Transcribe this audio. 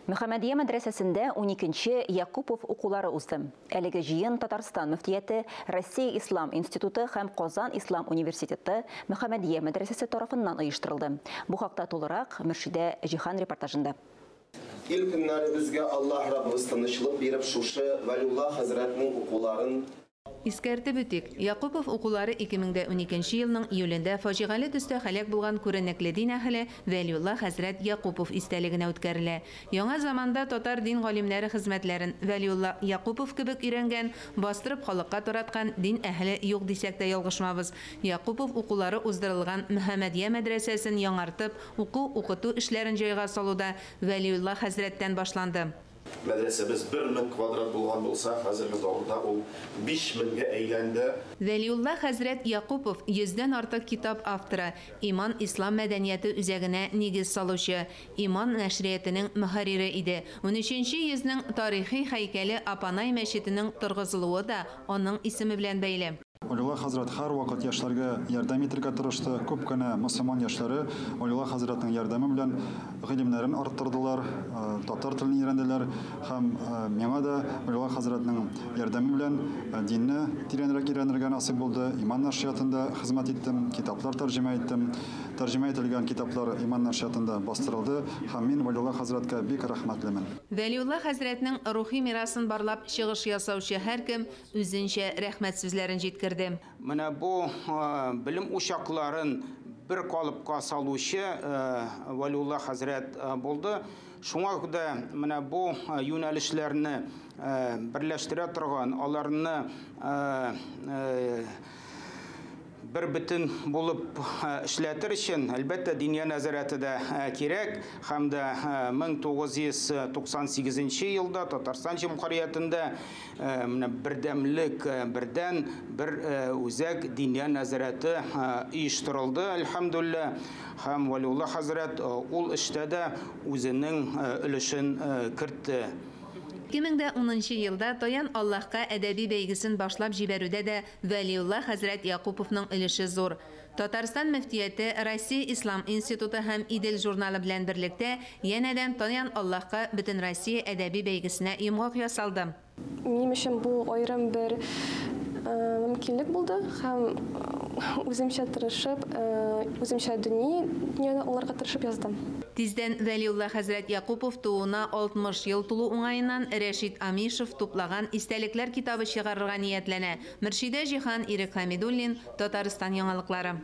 Мөхәммәдия мәдрәсәсендә 12-нче Якупов укулары узды. Әлеге җыен Татарстан мөфтияте, Россия Ислам институты һәм Казан Ислам университеты Мөхәммәдия мәдрәсәсе тарафыннан оештырылды. Бу хакта тулырак Мөршидә Җихан репортажында. Ил көннәре безгә Аллаһ Раббыбыз тынычлык биреп шушы Вәлиулла хәзрәтнең укуларын Искәртеп үтик, Якупов укулары 2012 елның июлендә фаҗигале төстә һәлак булган күренекле дин әһеле Вәлиулла хәзрәт Якупов истәлегенә үткәрелә. Яңа заманда татар дин галимнәре хезмәтләрен Вәлиулла Якупов кебек өйрәнгән, бастырып халыкка тараткан дин әһеле юк дисәк тә ялгышмабыз. Якупов укулары уздырылган Мөхәммәдия мәдрәсәсен яңартып, укыту эшләрен җайга салуда Вәлиулла хәзрәттән башланды. Мәдрәсәбез 1000 квадрат булган булса, хәзерге дәврдә ул 5000-гә әйләнде. Вәлиулла хәзрәт Якупов 100-дән артык китап авторы, Иман ислам мәдәнияте үзәгенә нигез салучы, Иман нәшриятының мөхәррире иде. 13-нче йөзнең тарихи һәйкәле Апанай мәчетенең торгызылуы да аның исеме белән бәйле. Вәлиулла хәзрәт һәр вакыт яшьләргә ярдәм итәргә тырышты. Күп кенә мөселман яшьләре Вәлиулла хәзрәтнең ярдәме белән гыйлемнәрен арттырдылар, татар телен өйрәнделәр һәм миңа да Вәлиулла хәзрәтнең ярдәме белән динне тирәнрәк өйрәнергә насыйп булды. Иман нәшриятында хезмәт иттем, китаплар тәрҗемә иттем. Тәрҗемә ителгән китаплар Иман нәшриятында бастырылды һәм мин Вәлиулла хәзрәткә бик рәхмәтлемен. Вәлиулла хәзрәтнең рухи мирасын барлап чыгыш ясаучы һәркем үзенчә рәхмәт сүзләрен җиткерде. Менә бу билим ушакларын бер калыпка салучы Вәлиулла хәзрәт булды. Шуңа күрә менә бу юнәлешләрне берләштерә торган, аларны bir bütün bulup işletir için elbette dünya nazareti de gerek. Hem de 1998 yılda Tatarstan Cumhuriyeti'nde birdemlik birden bir uzak dünya nazareti uyuşturuldu. Elhamdülillah hem Veliullah Hazret ol işte de özünün ülüşün kırttı. 2010 елда Таян Аллаһка әдәби бәйгесен башлап җибәрүдә дә Вәлиулла хәзрәт Якуповның өлеше зур. Татарстан мөфтияте, Россия Ислам институты һәм Идел журналы белән берлектә янәдән Таян Аллаһка бөтен Россия әдәби бәйгесенә йомгак ясалды. Минем өчен бу аерым бер мөмкинлек булды һәм үземчә тырышып, үземчә дөньяны аларга тырышып яздым. Тиздән Вәлиулла хәзрәт Якупов туына 60 ел тулу уңаеннан Рәшид Амишев туплаган истәлекләр китабы чыгарырга ниятләнә. Мөршидә Җихан, Ирек Хәмидуллин, Татарстан яңалыклары.